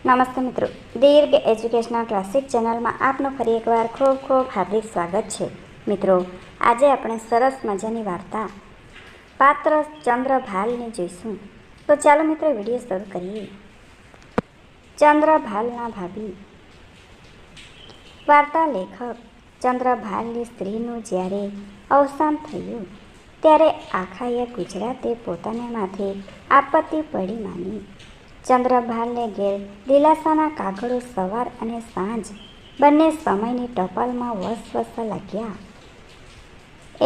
નમસ્તે મિત્રો, દીર્ઘ educational classic ચેનલમાં આપનું ફરી એકવાર ખૂબ ખૂબ હાર્દિક સ્વાગત છે. મિત્રો, આજે આપણે સરસ મજાની વાર્તા પાત્ર ચંદ્રભાલની જોઈશું. તો ચાલો મિત્રો વિડીયો શરૂ કરીએ. ચંદ્રભાલના ભાભી. વાર્તા લેખક ચંદ્રભાલની સ્ત્રીનું જ્યારે અવસાન થયું ત્યારે આખાએ ગુજરાતે પોતાને માથે આપત્તિ પડી માની. ચંદ્રભાલને ઘેર દિલાસાના કાગળો સવાર અને સાંજ બંને સમયની ટપાલમાં વસવસવા લાગ્યા.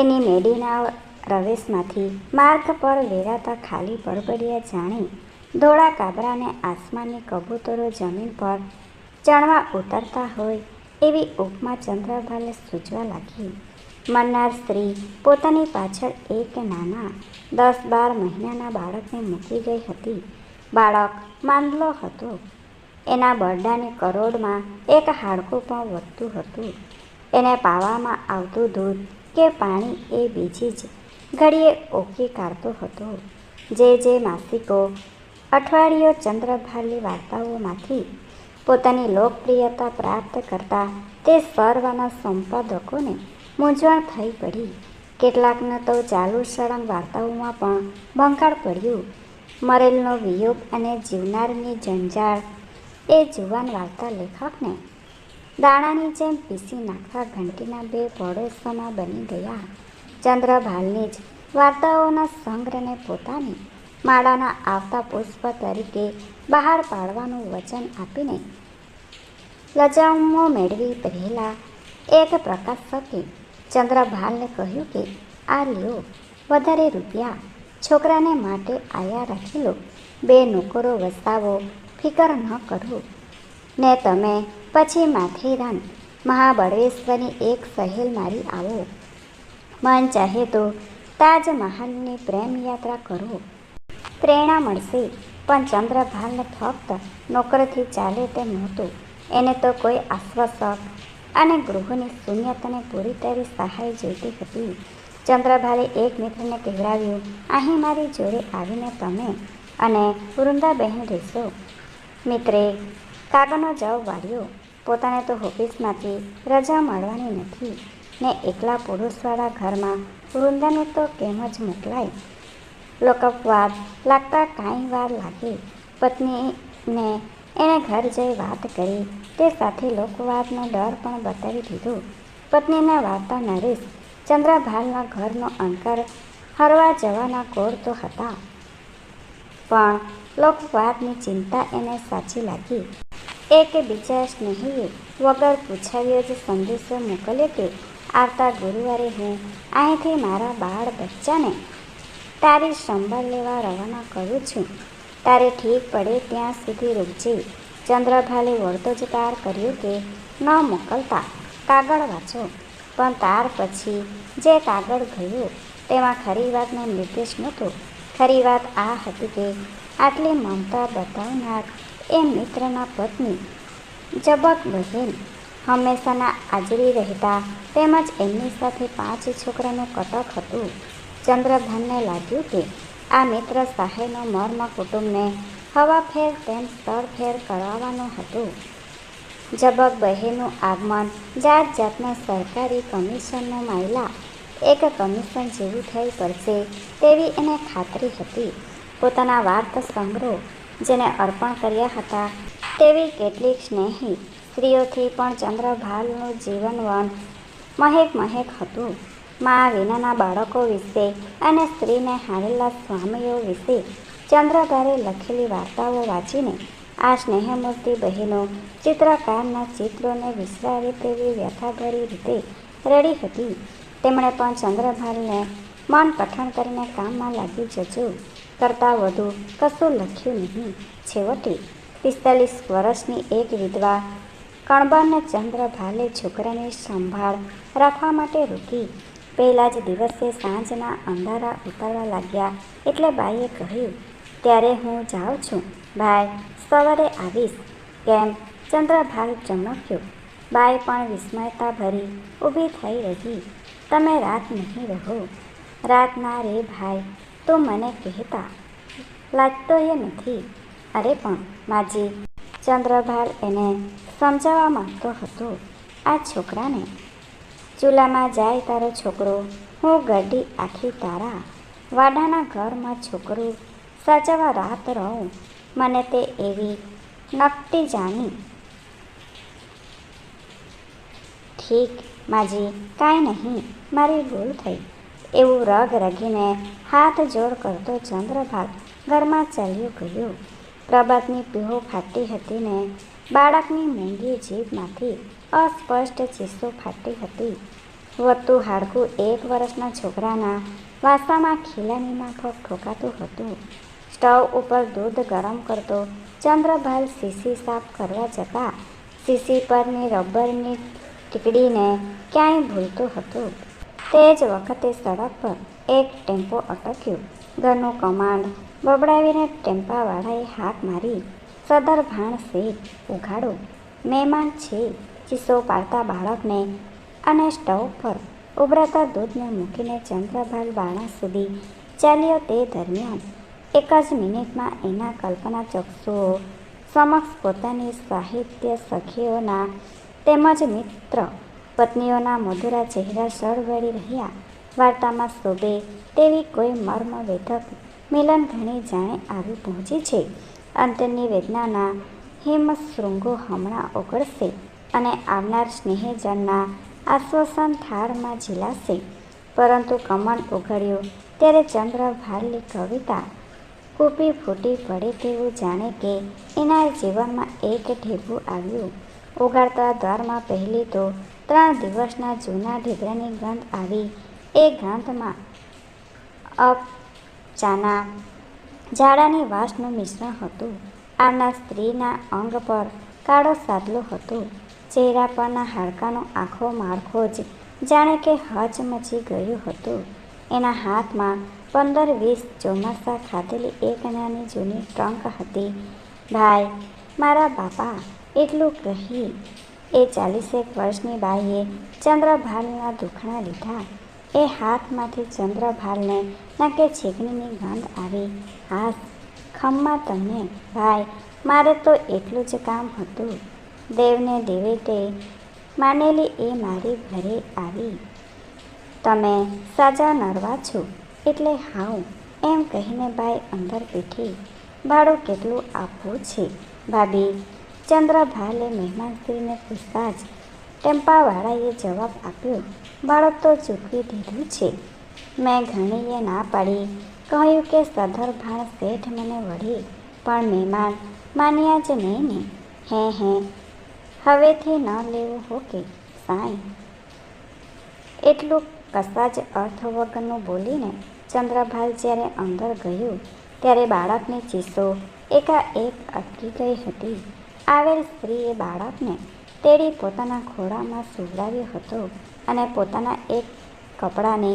એની મેડીના રવેશમાંથી માર્ગ પર વેરાતા ખાલી બળબડિયા જાણે ધોળા કાબરાને આસમાનની કબૂતરો જમીન પર ચણવા ઉતરતા હોય એવી ઉપમા ચંદ્રભાલને સૂચવા લાગી. મનનાર સ્ત્રી પોતાની પાછળ એક નાના 10-12 મહિનાના બાળકને મૂકી ગઈ હતી. બાળક માંદલો હતો. એના બરડાની કરોડમાં એક હાડકું પણ વધતું હતું. એને પાવામાં આવતું દૂધ કે પાણી એ બીજી જ ઘડીએ ઓકી કાઢતો હતો. જે માસિકો અઠવાડિયો ચંદ્રભાલની વાર્તાઓમાંથી પોતાની લોકપ્રિયતા પ્રાપ્ત કરતા તે સર્વના સંપાદકોને મૂંઝવણ થઈ પડી. કેટલાકને તો ચાલુ સળંગ વાર્તાઓમાં પણ ભંગાળ પડ્યું. મરેલનો વિયોગ અને જીવનારની જંજાળ એ જુવાન વાર્તા લેખકને દાણાની જેમ પીસી નાખવા ઘંટીના 2 પડોશમાં બની ગયા. ચંદ્રભાલની જ વાર્તાઓના સંગ્રહને પોતાની માળાના આવતા પુષ્પ તરીકે બહાર પાડવાનું વચન આપીને લજામો મેળવી રહેલા એક પ્રકાશકે ચંદ્રભાલને કહ્યું કે આ લ્યો વધારે રૂપિયા, છોકરાને માટે આયા રાખી લો, 2 નોકરો વસાવો, ફિકર ન કરો ને તમે પછી માથેરાન મહાબળેશ્વરની એક સહેલ મારી આવો. મન ચાહે તો તાજમહાલની પ્રેમ યાત્રા કરો, પ્રેરણા મળશે. પણ ચંદ્રભાલને ફક્ત નોકરથી ચાલે તેમ નહોતું. એને તો કોઈ આશ્વાસક અને ગૃહની શૂન્યતાને પૂરી કરી સહાય જોઈતી હતી. ચંદ્રભાલે એક મિત્રને કહેવડાવ્યું, અહીં મારી જોડે આવીને તમે અને વૃંદાબહેન રહેશો. મિત્રે કાગળનો જવાબ વાળ્યો, પોતાને તો ઓફિસમાંથી રજા મળવાની નથી ને એકલા પુરુષવાળા ઘરમાં વૃંદાને તો કેમ જ મોકલાય. લોકઅપવાદ લાગતા કાંઈ વાર લાગે. પત્નીને એણે ઘર જઈ વાત કરી તે સાથે લોકવાદનો ડર પણ બતાવી દીધો. પત્નીના વાર્તા નરેશ ચંદ્રભાલના ઘરનો અંકર હરવા જવાના કોર તો હતા, પણ લોકવાદની ચિંતા એને સાચી લાગી. એક બીજા સ્નેહીએ વગર પૂછાવ્યો જ સંદેશો મોકલ્યો કે આવતા ગુરુવારે હું અહીંથી મારા બાળ બચ્ચાને તારી સંભાળ લેવા રવાના કરું છું. તારે ઠીક પડે ત્યાં સુધી રૂકજે. ચંદ્રભાલે વળતો જ તાર કર્યો કે ન મોકલતા કાગળ વાંચો. પણ તાર પછી જે કાગળ ગયો તેમાં ખરી વાતનો નિર્દેશ નહોતો. ખરી વાત આ હતી કે આટલી મમતા બતાવનાર એ મિત્રના પત્ની જબકબહેન હંમેશાના આજરી રહેતા તેમજ એમની સાથે 5 છોકરાનું કટક હતું. ચંદ્રભાલને લાગ્યું કે આ મિત્ર સાહેબનો મર્મ કુટુંબને હવાફેર તેમ સ્થળફેર કરાવવાનો હતો. જબકબહેનનું આગમન જાત જાતના સરકારી કમિશનનો માયલા એક કમિશન જેવું થઈ પડશે તેવી એને ખાતરી હતી. પોતાના વાર્તા સંગ્રહો જેને અર્પણ કર્યા હતા તેવી કેટલીક સ્નેહી સ્ત્રીઓથી પણ ચંદ્રભાલનું જીવનવન મહેક હતું. મા વિનાના બાળકો વિશે અને સ્ત્રીને હારેલા સ્વામીઓ વિશે ચંદ્રભાલે લખેલી વાર્તાઓ વાંચીને આ સ્નેહમૂર્તિ બહેનો ચિત્રકારના ચિત્રોને વિસરાવે તેવી વ્યથાભરી રીતે રડી હતી. તેમણે પણ ચંદ્રભાલને મન કઠણ કરીને કામમાં લાગી જજો કરતાં વધુ કશું લખ્યું નહીં. છેવટે 45 વર્ષની એક વિધવા કણબરને ચંદ્રભાલે છોકરાની સંભાળ રાખવા માટે રોકી. પહેલા જ દિવસે સાંજના અંધારા ઉતરવા લાગ્યા એટલે બાઈએ કહ્યું, ત્યારે હું જાઉં છું ભાઈ, સવારે આવીશ. કેમ? ચંદ્રભાલ ચમક્યો. બાઈ પણ વિસ્મયતા ભરી ઊભી થઈ રહી. તમે રાત નહીં રહો? રાત ના રે ભાઈ, તું મને કહેતા લાગતો એ નથી. અરે પણ માજી, ચંદ્રભાલ એને સમજાવવા માંગતો હતો. આ છોકરાને ચૂલામાં જાય તારો છોકરો, હું ગરડી આખી તારા વાડાના ઘરમાં છોકરું સાચવવા રાત રહું. મને તે એવી નકટી જાણી. ઠીક માજી, કાંઈ નહીં, મારી ભૂલ થઈ. એવું રગ રગીને હાથ જોડ કરતો ચંદ્રભાલ ઘરમાં ચાલ્યો ગયો. પ્રભાતની પીહો ફાટી હતી ને બાળકની મૂંગી જીભમાંથી અસ્પષ્ટ ચીસો ફાટી હતી. વધતું હાડકું 1 વર્ષના છોકરાના વાસામાં ખીલાની માફક ઠોકાતું હતું. સ્ટવ ઉપર દૂધ ગરમ કરતો ચંદ્રભાલ શીશી સાફ કરવા જતાં શીશી પરની રબરની ટીકડીને ક્યાંય ભૂલતો હતો. તે જ વખતે સડક પર એક ટેમ્પો અટક્યો. ઘરનું કમાન્ડ બબડાવીને ટેમ્પાવાળાએ હાક મારી, સદર ભાણ શેઠ, ઉઘાડો, મહેમાન છે. ચીસો પાડતા બાળકને અને સ્ટવ પર ઉભરાતા દૂધને મૂકીને ચંદ્રભાલ બારણા સુધી ચાલ્યો. તે દરમિયાન 1 જ મિનિટમાં એના કલ્પના ચક્ષુઓ સમક્ષ પોતાની સાહિત્ય સખીઓના તેમજ મિત્ર પત્નીઓના મધુરા ચહેરા સળવળી રહ્યા. વાર્તામાં શોભે તેવી કોઈ મર્મવેધક મિલન ઘણી જાણે આવી પહોંચી છે. અંતરની વેદનાના હિમશૃંગો હમણાં ઓગળશે અને આવનાર સ્નેહજનના આશ્વાસન થાળમાં ઝીલાશે. પરંતુ કમળ ઉઘડ્યું ત્યારે ચંદ્રભાલની કવિતા કૂપી ફૂટી પડે તેવું જાણે કે એના જીવનમાં એક ઢેબું આવ્યું. ઉગાડતા દ્વારમાં પહેલી તો 3 દિવસના જૂના ઢીગરાની ગંધ આવી. એ ગંધમાં ચાના ઝાડાની વાસનું મિશ્રણ હતું. આવનાર સ્ત્રીના અંગ પર કાળો સાદલો હતો. ચહેરા પરના હાડકાનો આખો માળખો જ જાણે કે હચમચી ગયો હતો. એના હાથમાં 15-20 ચોમાસા ખાધેલી એક નાની જૂની ટ્રંક હતી. ભાઈ, મારા બાપા, એટલું કહી એ 40 વર્ષની બાઈએ ચંદ્રભાલના દુખણા લીધા. એ હાથમાંથી ચંદ્રભાલને નાકે છીંકણીની ગંધ આવી. હાસ ખમ્મા તમને ભાઈ, મારે તો એટલું જ કામ હતું. દેવને દેવેટે માનેલી એ મારી ઘરે આવી. તમે સાજા નરવા છો એટલે હાઉ, એમ કહીને બાઈ અંદર બેઠી. ભાડું કેટલું આપવું છે ભાભી? ચંદ્રભાલે મહેમાનશ્રીને પૂછતા જ ટેમ્પાવાળાએ જવાબ આપ્યો, ભાડું તો ચૂકવી દીધું છે. મેં ઘણીએ ના પાડી, કહ્યું કે સદર ભાણ શેઠ મને વળે, પણ મહેમાન માન્યા જ નહીં ને. હે હવેથી ન લેવું હો કે સાંઈ? એટલું કશા જ અર્થ વગરનું બોલીને ચંદ્રભાલ જ્યારે અંદર ગયો ત્યારે બાળકની ચીસો એકાએક અટકી ગઈ હતી. આવેલ સ્ત્રીએ બાળકને તેડી પોતાના ખોળામાં સુવડાવ્યો હતો અને પોતાના એક કપડાને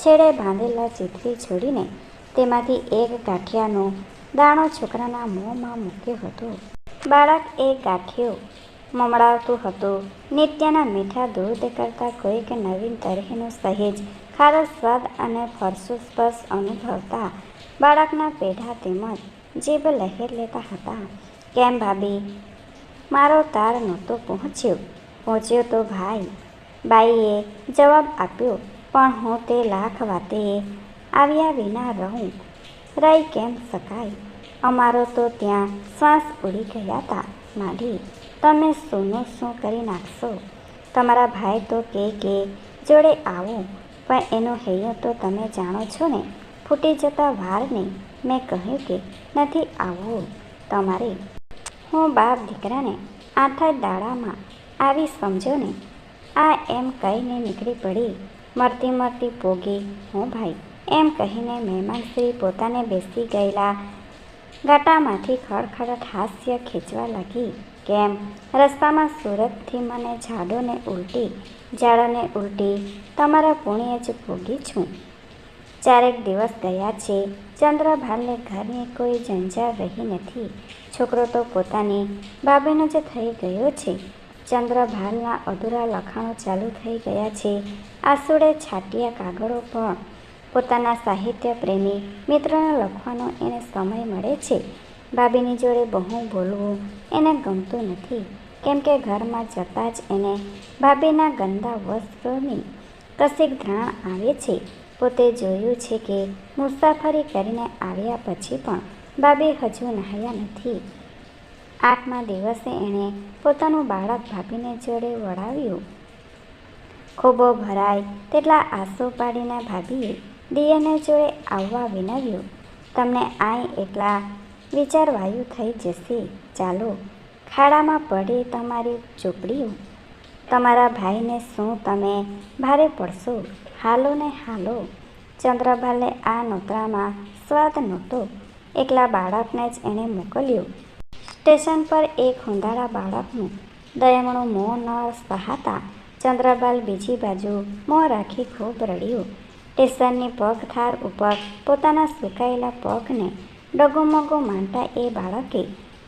છેડે બાંધેલા ચીથરી છોડીને તેમાંથી એક ગાંઠિયાનો દાણો છોકરાના મોંમાં મૂક્યો હતો. બાળક એ ગાંઠિયો મમડાવતું હતું. નિત્યના મીઠા દૂધ કરતાં કોઈક નવીન તરહીનું સહેજ ખારો સ્વાદ અને ફરસું સ્પર્શ અનુભવતા બાળકના પેઢા તેમજ જીભ લહેર લેતા હતા. કેમ ભાભી, મારો તાર નહોતો પહોંચ્યો? પહોંચ્યો તો ભાઈ, બાઈએ જવાબ આપ્યો, પણ હું તે લાખ વાતે આવ્યા વિના રહી કેમ શકાય? અમારો તો ત્યાં શ્વાસ ઉડી ગયા હતા. માડી, તમે શું કરી નાખશો? તમારા ભાઈ તો કે જોડે આવું, પણ એનો હૈયો તો તમે જાણો છો ને, ફૂટી જતા વાર નહીં. મેં કહ્યું કે નથી આવવું તમારે. હું બાપ દીકરાને 8 જ દાડામાં આવી, સમજો ને. આ એમ કહીને નીકળી પડી. મરતી પોગી હું ભાઈ, એમ કહીને મહેમાનશ્રી પોતાને બેસી ગયેલા ગાટામાંથી ખડખડાટ હાસ્ય ખેંચવા લાગી. કેમ, રસ્તામાં સુરતથી મને ઝાડોને ઉલટી તમારા પુણ્ય જ ભોગી છું. 4 દિવસ ગયા છે. ચંદ્રભાલને ઘરની કોઈ જંજાળ રહી નથી. છોકરો તો પોતાની ભાભીનો જ થઈ ગયો છે. ચંદ્રભાલના અધૂરા લખાણો ચાલુ થઈ ગયા છે. આસુડે છાટિયા કાગળો પણ પોતાના સાહિત્ય પ્રેમી મિત્રને લખવાનો એને સમય મળે છે. ભાભીની જોડે બહુ બોલવું એને ગમતું નથી, કેમ કે ઘરમાં જતાં જ એને ભાભીના ગંદા વસ્ત્રોની કશીક ઘ્રાણ આવે છે. પોતે જોયું છે કે મુસાફરી કરીને આવ્યા પછી પણ ભાભી હજુ નહાયા નથી. 8મા દિવસે એણે પોતાનું બાળક ભાભીને જોડે વળાવ્યું. ખોબો ભરાય તેટલા આંસુ પાડીને ભાભીએ દિયરને જોડે આવવા વિનવ્યું. તમને આય એટલા વિચારવાયું થઈ જશે. ચાલો, ખાડામાં પડે તમારી ચોપડીઓ. તમારા ભાઈને શું તમે ભારે પડશો? હાલો ને હાલો. ચંદ્રભાલે આ નોતરામાં સ્વાદ નહોતો. એકલા બાળકને જ એણે મોકલ્યું. સ્ટેશન પર એક હુંદાળા બાળકનું દયમણું મોં ન સહાતા ચંદ્રભાલ બીજી બાજુ મોં રાખી ખૂબ રડ્યો. સ્ટેશનની પગથાર ઉપર પોતાના સુકાયેલા પગને ડગુમગુ માંડતા એ બાળકે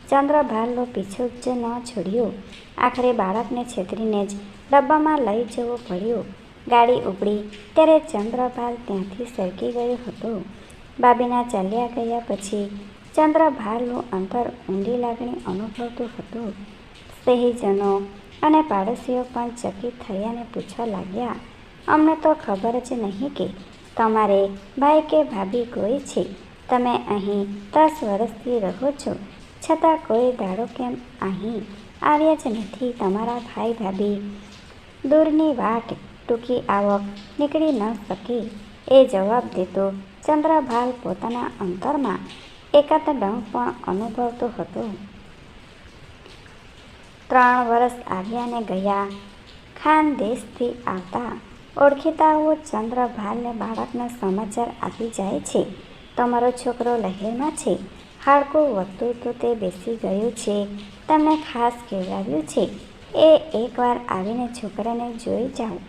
ચંદ્રભાલનો પીછો જ ન છોડ્યો. આખરે બાળકને છેતરીને જ ડબ્બામાં લઈ જવો પડ્યો. ગાડી ઉપડી ત્યારે ચંદ્રભાલ ત્યાંથી સરકી ગયો હતો. ભાભીના ચાલ્યા ગયા પછી ચંદ્રભાલનું અંતર ઊંડી લાગણી અનુભવતું હતું. સ્નેહીજનો અને પાડોશીઓ પણ ચકિત થયાને પૂછવા લાગ્યા, અમને તો ખબર જ નહીં કે તમારે ભાઈ કે ભાભી કોઈ છે. તમે અહીં 10 વર્ષથી રહો છો, છતાં કોઈ દાડો કેમ અહીં આવ્યા જ નથી. તમારા ભાઈ ભાભી દૂરની વાટ, ટૂંકી આવક નીકળી ન શકે. એ જવાબ દેતો ચંદ્રભાલ પોતાના અંતરમાં એકાદ ડંખ પણ અનુભવતો હતો. 3 વર્ષ આવ્યા ને ગયા. ખાનદેશથી આવતા ઓળખીતાઓ ચંદ્રભાલને બાળકના સમાચાર આપી જાય છે. તમારો છોકરો લહેરમાં છે. હાડકું વધતું તો તે બેસી ગયું છે. તમને ખાસ કહેવાયું છે એ એકવાર આવીને છોકરાને જોઈ જાઓ.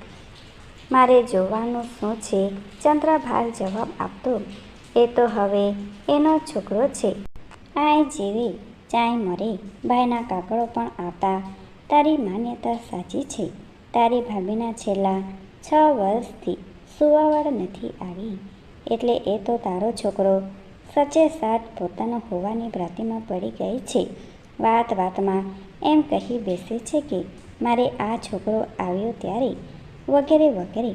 મારે જોવાનું શું છે? ચંદ્રભાલ જવાબ આપતો. એ તો હવે એનો છોકરો છે. આય જીવે ચાય મરે. ભાઈના કાગળો પણ આવતા. તારી માન્યતા સાચી છે. તારી ભાભીના છેલ્લા 6 વર્ષથી સુવાવડ નથી આવી, એટલે એ તો તારો છોકરો સચે સાચ પોતાનો હોવાની ભ્રાંતિમાં પડી ગઈ છે. વાત વાતમાં એમ કહી બેસે છે કે મારે આ છોકરો આવ્યો ત્યારે વગેરે વગેરે.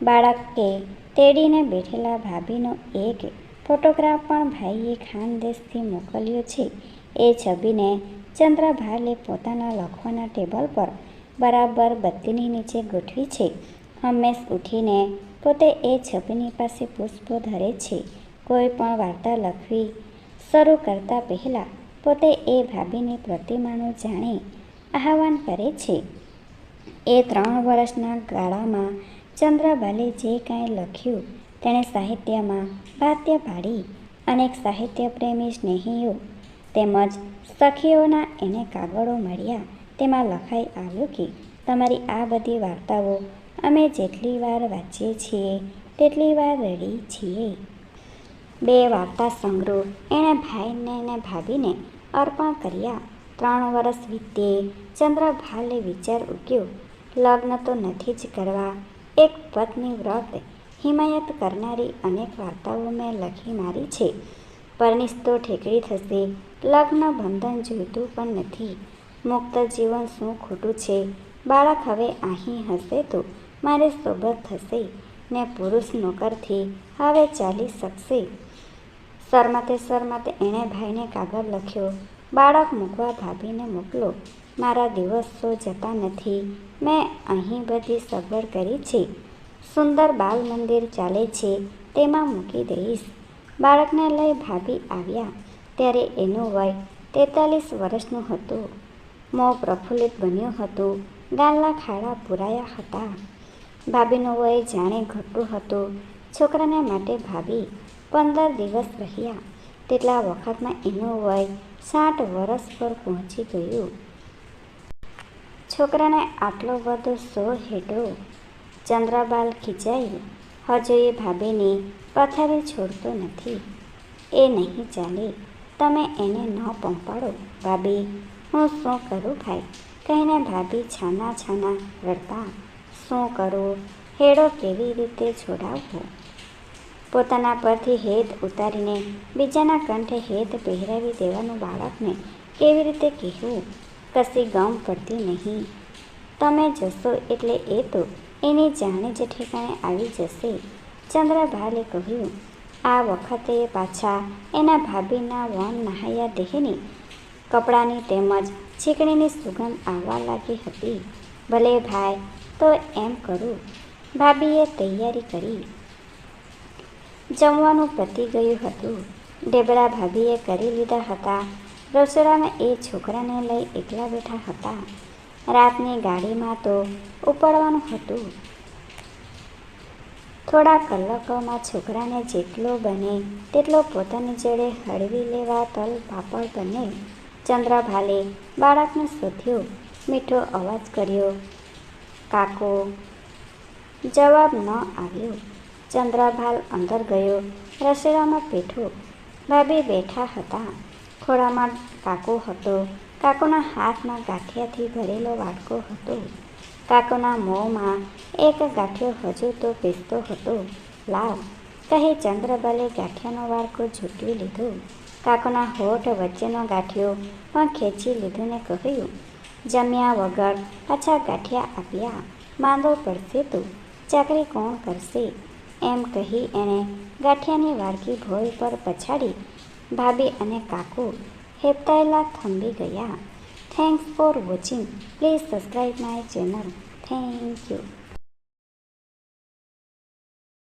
બાળકે તેડીને બેઠેલા ભાભીનો એક ફોટોગ્રાફ પણ ભાઈએ ખાનદેશથી મોકલ્યો છે. એ છબીને ચંદ્રભાલે પોતાના લખવાના ટેબલ પર બરાબર બત્તીની નીચે ગોઠવી છે. હંમેશ ઉઠીને પોતે એ છબીની પાસે પુષ્પો ધરે છે. કોઈ પણ વાર્તા લખવી શરૂ કરતા પહેલાં પોતે એ ભાભીની પ્રતિમાનું જાણે આહ્વાન કરે છે. એ 3 વર્ષના ગાળામાં ચંદ્રભાલે જે કાંઈ લખ્યું તેણે સાહિત્યમાં ભાત્ય પાડી. અનેક સાહિત્યપ્રેમી સ્નેહીઓ તેમજ સખીઓના એને કાગળો મળ્યા. તેમાં લખાઈ આવ્યું કે તમારી આ બધી વાર્તાઓ અમે જેટલી વાર વાંચીએ છીએ તેટલી વાર રડીએ છીએ. 2 વાર્તા સંગ્રહ એણે ભાઈને ને ભાભીને અર્પણ કર્યા. 3 વર્ષ વીતે. ચંદ્રભાલે વિચાર ઉગ્યો, લગ્ન તો નથી જ કરવા. એક પત્ની વ્રત હિમાયત કરનારી અનેક વાર્તાઓ મેં લખી મારી છે. પરણીશ તો ઠેકડી થશે. લગ્ન બંધન જોઈતું પણ નથી. મુક્ત જીવન શું ખોટું છે? બાળક હવે અહીં હશે તો મારે સોબત થશે ને પુરુષ નોકરથી હવે ચાલી શકશે. શરમાતે એણે ભાઈને કાગળ લખ્યો, બાળક મૂકવા ભાભીને મોકલો. મારા દિવસો જતા નથી. મેં અહીં બધી સગવડ કરી છે. સુંદર બાલ મંદિર ચાલે છે, તેમાં મૂકી દઈશ. બાળકને લઈ ભાભી આવ્યા ત્યારે એનું વય 43 વર્ષનું હતું. મોં પ્રફુલ્લિત બન્યું હતું. ગાલના ખાડા પૂરાયા હતા. ભાભીનું વય જાણે ઘટતું હતું. છોકરાને માટે ભાભી 15 દિવસ રહ્યા તેટલા વખતમાં એનું વય 60 વર્ષ પર પહોંચી ગયું. છોકરાને આટલો બધો શો હેઠો? ચંદ્રભાલ ખીજાયો. હજુ એ ભાભીની પથારી છોડતો નથી. એ નહીં ચાલે. તમે એને ન પંપાડો. ભાભી, હું શું કરું ભાઈ? કહીને ભાભી છાના રડતા. શું કરું? હેડો કેવી રીતે છોડાવવો? પોતાના પરથી હેત ઉતારીને બીજાના કંઠે હેત પહેરાવી દેવાનું બાળકને કેવી રીતે કહેવું? કશી ગમ પડતી નહીં. તમે જશો એટલે એ તો એની જાણે જ ઠેકાણે આવી જશે. ચંદ્રભાલે કહ્યું. આ વખતે પાછા એના ભાભીના વન નહાયા દેહની, કપડાની તેમજ ચીકણીની સુગંધ આવવા લાગી હતી. ભલે ભાઈ, તો એમ કરું. ભાભીએ તૈયારી કરી. જમવાનું પતી ગયું હતું. ઢેબરા ભાભીએ કરી લીધા હતા. રસોડામાં એ છોકરાને લઈ એકલા બેઠા હતા. રાતની ગાડીમાં તો ઉપડવાનું હતું. થોડા કલાકોમાં છોકરાને જેટલો બને તેટલો પોતાની જોડે હળવી લેવા તલ પાપડ બને. ચંદ્રભાલે બાળકને શોધ્યો. મીઠો અવાજ કર્યો. કાકો! જવાબ ન આવ્યો. ચંદ્રભાલ અંદર ગયો. રસોડામાં બેઠો. ભાભી બેઠા હતા. ખોળામાં કાકો હતો. કાકોના હાથમાં ગાંઠિયાથી ભરેલો વાડકો હતો. કાકોના મોંમાં એક ગાંઠિયો હજુ તો પીસતો હતો. લાવ, કહી ચંદ્રભાલે ગાંઠિયાનો વાડકો ઝૂંટવી લીધો. કાકોના હોઠ વચ્ચેનો ગાંઠિયો પણ ખેંચી લીધું ને કહ્યું, જમ્યા વગર પાછા ગાંઠિયા આપ્યા. માંદો પડશે તું, ચાકરી કોણ કરશે? એમ કહી એણે ગાંઠિયાની વાડકી ભોંય પર પછાડી ભાભી અને કાકો હેબતાયેલા થંભી ગયા. Thanks for watching. Please subscribe my channel. Thank you.